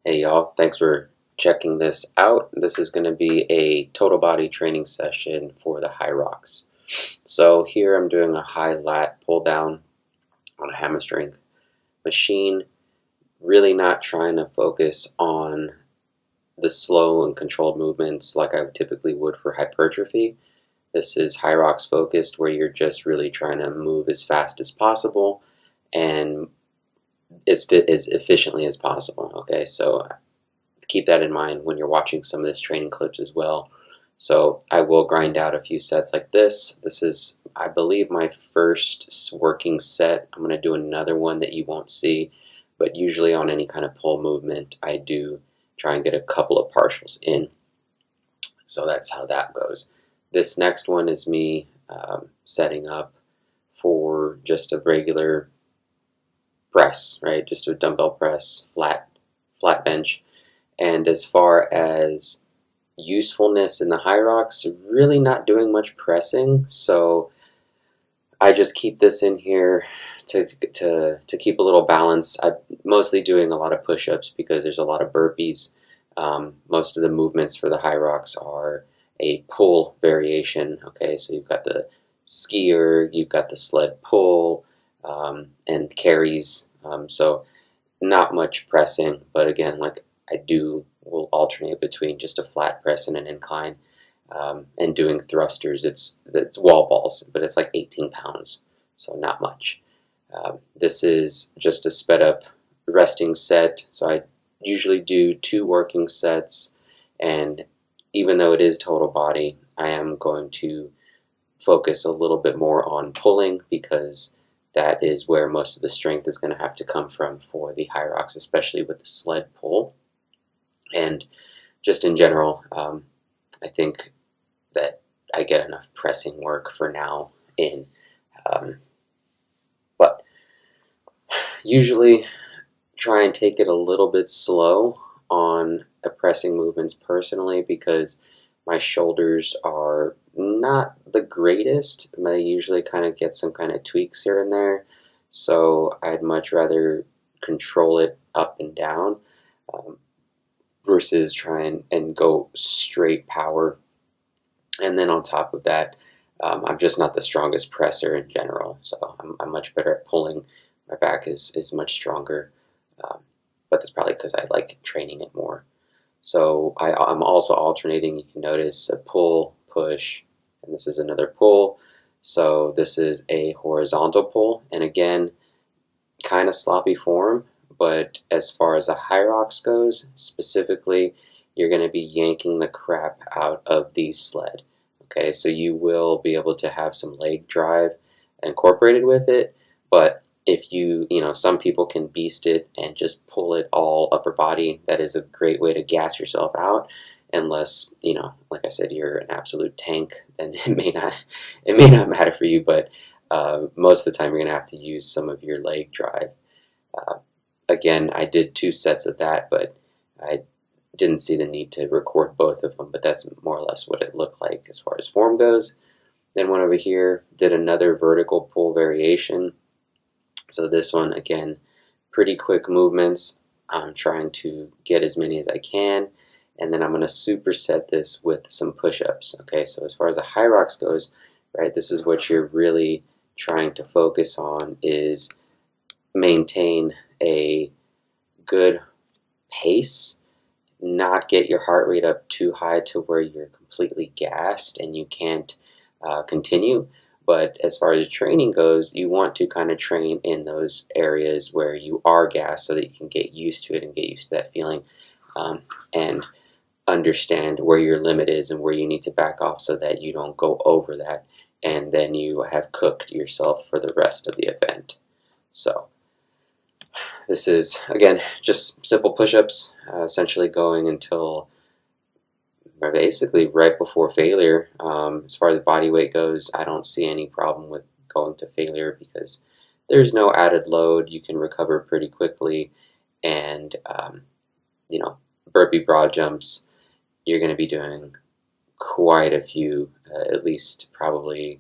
Hey y'all, thanks for checking this out. This is going to be a total body training session for the HYROX. So here I'm doing a high lat pull down on a hammer strength machine, really not trying to focus on the slow and controlled movements like I typically would for hypertrophy. This is HYROX focused, where you're just really trying to move as fast as possible and as efficiently as possible. Okay, so keep that in mind when you're watching some of this training clips as well. So I will grind out a few sets like this. This is, I believe, my first working set. I'm going to do another one that you won't see, but usually on any kind of pull movement, I do try and get a couple of partials in. So that's how that goes. This next one is me setting up for just a regular press, right? Just a dumbbell press, flat bench. And as far as usefulness in the HYROX, really not doing much pressing, so I just keep this in here to keep a little balance. I'm mostly doing a lot of push-ups because there's a lot of burpees. Most of the movements for the HYROX are a pull variation. Okay, so you've got the skier, you've got the sled pull, and carries. So not much pressing, but again, like will alternate between just a flat press and an incline, and doing thrusters. It's wall balls, but it's like 18 pounds, so not much. This is just a sped up resting set, so I usually do 2 working sets, and even though it is total body, I am going to focus a little bit more on pulling because that is where most of the strength is going to have to come from for the HYROX, especially with the sled pull. And just in general, I think that I get enough pressing work for now in, but usually try and take it a little bit slow on the pressing movements personally, because my shoulders are not the greatest. I usually kind of get some kind of tweaks here and there, so I'd much rather control it up and down versus try and go straight power. And then on top of that, I'm just not the strongest presser in general, so I'm much better at pulling. My back is much stronger, but that's probably because I like training it more. So I'm also alternating. You can notice a pull, push, and this is another pull. So this is a horizontal pull, and again, kind of sloppy form, but as far as the HYROX goes, specifically, you're going to be yanking the crap out of the sled. Okay, so you will be able to have some leg drive incorporated with it, but if some people can beast it and just pull it all upper body. That is a great way to gas yourself out, unless, like I said, you're an absolute tank, then it may not matter for you, but most of the time you're going to have to use some of your leg drive. Again, I did 2 sets of that, but I didn't see the need to record both of them, but that's more or less what it looked like as far as form goes. Then one over here, did another vertical pull variation. So this one, again, pretty quick movements. I'm trying to get as many as I can, and then I'm going to superset this with some push-ups. Okay, so as far as the HYROX goes, right, this is what you're really trying to focus on, is maintain a good pace, not get your heart rate up too high to where you're completely gassed and you can't continue. But as far as training goes, you want to kind of train in those areas where you are gassed so that you can get used to it and get used to that feeling, and understand where your limit is and where you need to back off so that you don't go over that and then you have cooked yourself for the rest of the event. So this is, again, just simple push-ups, essentially going until basically right before failure. As far as body weight goes, I don't see any problem with going to failure because there's no added load. You can recover pretty quickly, and burpee broad jumps, you're going to be doing quite a few, at least probably,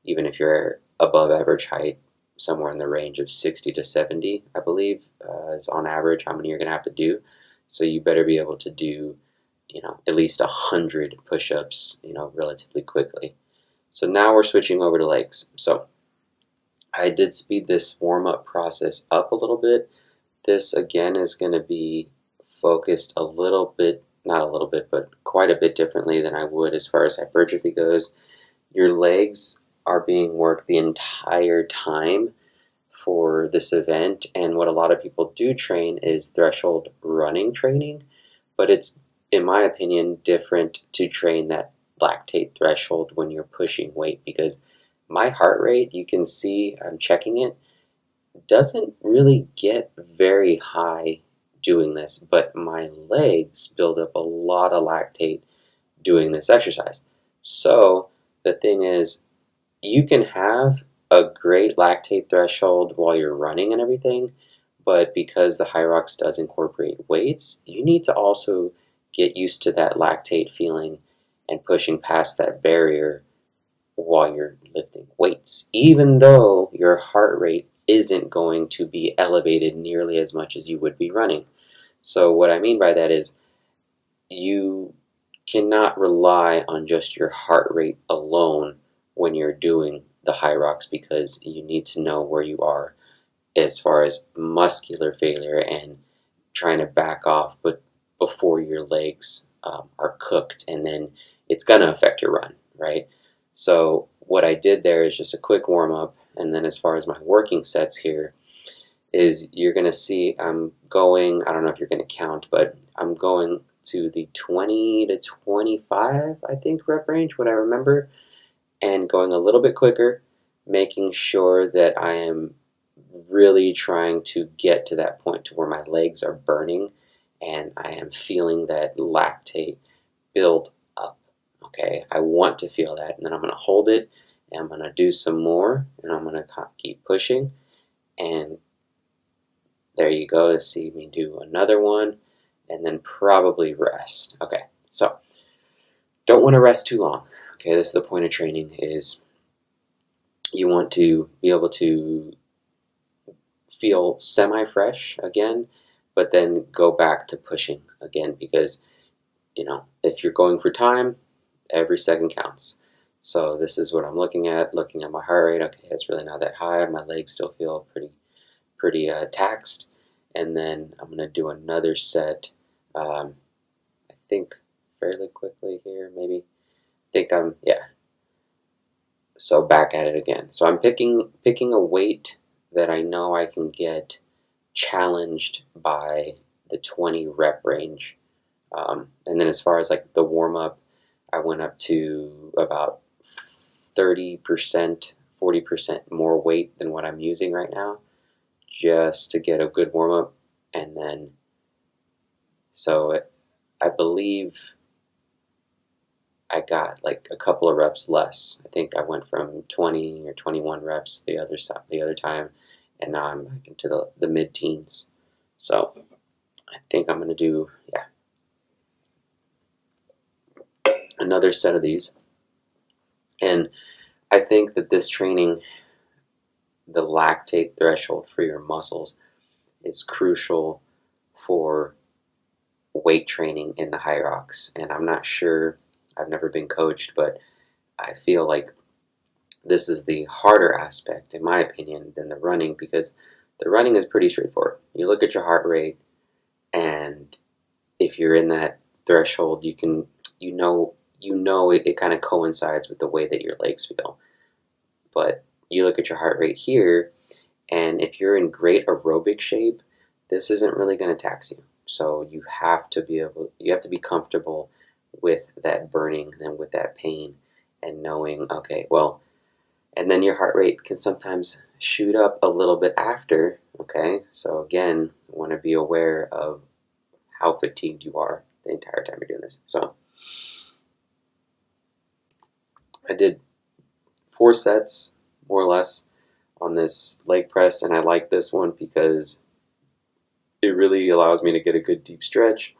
even if you're above average height, somewhere in the range of 60 to 70, I believe, is on average how many you're going to have to do. So you better be able to do, at least 100 push-ups, relatively quickly. So now we're switching over to legs. So I did speed this warm-up process up a little bit. This again is going to be focused a little bit, not a little bit, but quite a bit differently than I would as far as hypertrophy goes. Your legs are being worked the entire time for this event, and what a lot of people do train is threshold running training, but it's, in my opinion, different to train that lactate threshold when you're pushing weight, because my heart rate, you can see, I'm checking it, doesn't really get very high doing this, but my legs build up a lot of lactate doing this exercise. So the thing is, you can have a great lactate threshold while you're running and everything, but because the HYROX does incorporate weights, you need to also get used to that lactate feeling and pushing past that barrier while you're lifting weights, even though your heart rate isn't going to be elevated nearly as much as you would be running. So what I mean by that is you cannot rely on just your heart rate alone when you're doing the HYROX, because you need to know where you are as far as muscular failure and trying to back off, but before your legs are cooked, and then it's going to affect your run, right? So what I did there is just a quick warm-up, and then as far as my working sets here is, you're going to see I'm going, I don't know if you're going to count, but I'm going to the 20 to 25, I think, rep range, what I remember, and going a little bit quicker, making sure that I am really trying to get to that point to where my legs are burning and I am feeling that lactate build up. Okay, I want to feel that, and then I'm going to hold it, and I'm going to do some more, and I'm going to keep pushing, and there you go. To see me do another one, and then probably rest. Okay, so don't want to rest too long. Okay, this is the point of training, is you want to be able to feel semi-fresh again, but then go back to pushing again, because if you're going for time, every second counts. So this is what I'm looking at my heart rate. Okay, it's really not that high. My legs still feel pretty taxed, and then I'm gonna do another set. I think fairly quickly here, maybe. I think yeah. So back at it again. So I'm picking a weight that I know I can get challenged by the 20 rep range. And then as far as like the warm up, I went up to about 30%, 40% more weight than what I'm using right now, just to get a good warm up. And then, I believe I got like a couple of reps less. I think I went from 20 or 21 reps the other time, and now I'm back into the mid-teens. So I think I'm going to do, another set of these. And I think that this training, the lactate threshold for your muscles, is crucial for weight training in the HYROX. And I'm not sure, I've never been coached, but I feel like this is the harder aspect, in my opinion, than the running, because the running is pretty straightforward. You look at your heart rate, and if you're in that threshold, you can, it kind of coincides with the way that your legs feel. But you look at your heart rate here, and if you're in great aerobic shape, this isn't really going to tax you. So you have to be comfortable with that burning and with that pain, and knowing, okay, well, and then your heart rate can sometimes shoot up a little bit after, okay? So again, you want to be aware of how fatigued you are the entire time you're doing this. So I did 4 sets, more or less, on this leg press, and I like this one because it really allows me to get a good deep stretch,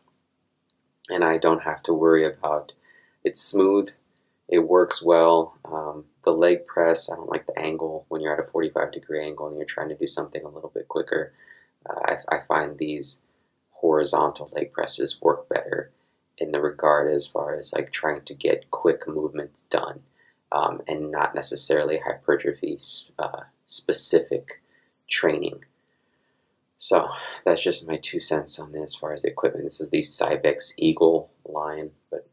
and I don't have to worry about, it's smooth, it works well. The leg press, I don't like the angle when you're at a 45-degree angle and you're trying to do something a little bit quicker. I find these horizontal leg presses work better in the regard as far as like trying to get quick movements done, and not necessarily hypertrophy specific training. So that's just my 2 cents on this as far as equipment. This is the Cybex Eagle line, but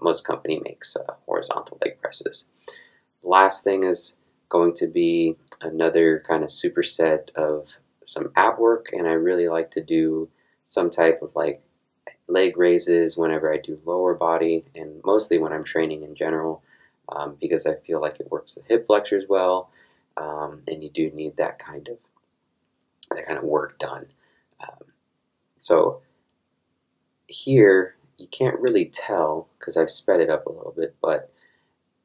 most company makes horizontal leg presses. Last thing is going to be another kind of superset of some ab work, and I really like to do some type of like leg raises whenever I do lower body, and mostly when I'm training in general, because I feel like it works the hip flexors well, and you do need that kind of work done. So here you can't really tell because I've sped it up a little bit, but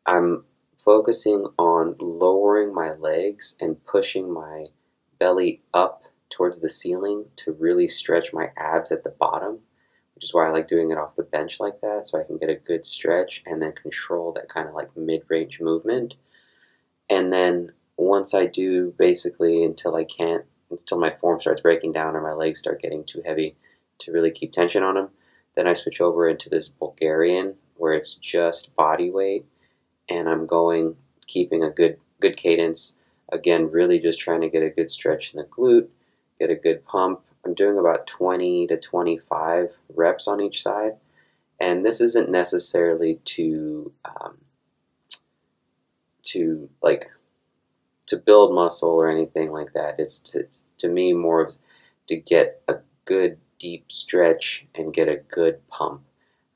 I'm focusing on lowering my legs and pushing my belly up towards the ceiling to really stretch my abs at the bottom, which is why I like doing it off the bench like that, so I can get a good stretch and then control that kind of like mid-range movement. And then once I do basically until my form starts breaking down or my legs start getting too heavy to really keep tension on them, then I switch over into this Bulgarian where it's just body weight, and I'm keeping a good cadence. Again, really just trying to get a good stretch in the glute, get a good pump. I'm doing about 20 to 25 reps on each side, and this isn't necessarily to build muscle or anything like that. It's to me more of to get a good deep stretch and get a good pump.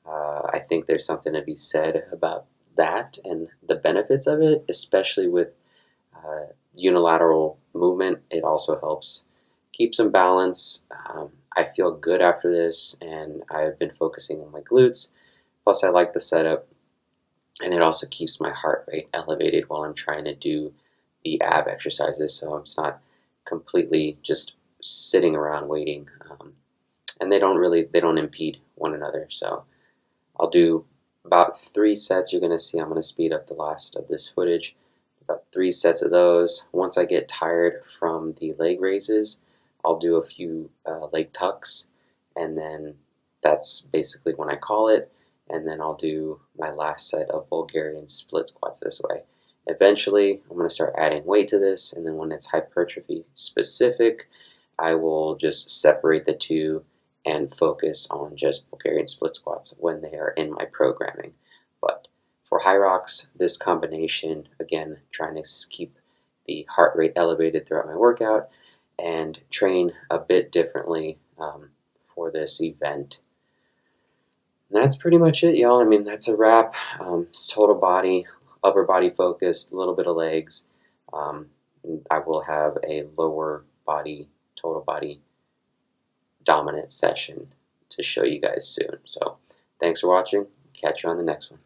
I think there's something to be said about that and the benefits of it, especially with unilateral movement. It also helps keep some balance. I feel good after this, and I've been focusing on my glutes. Plus, I like the setup, and it also keeps my heart rate elevated while I'm trying to do the ab exercises, so I'm not completely just sitting around waiting. And they don't impede one another. So I'll do about 3 sets. You're going to see I'm going to speed up the last of this footage. About 3 sets of those. Once I get tired from the leg raises, I'll do a few leg tucks, and then that's basically when I call it. And then I'll do my last set of Bulgarian split squats this way. Eventually, I'm going to start adding weight to this, and then when it's hypertrophy specific, I will just separate the two and focus on just Bulgarian split squats when they are in my programming. But for HYROX, this combination, again, trying to keep the heart rate elevated throughout my workout and train a bit differently for this event. And that's pretty much it, y'all. I mean, that's a wrap. It's total body, upper body focused, a little bit of legs. I will have a lower body, total body dominant session to show you guys soon. So thanks for watching. Catch you on the next one.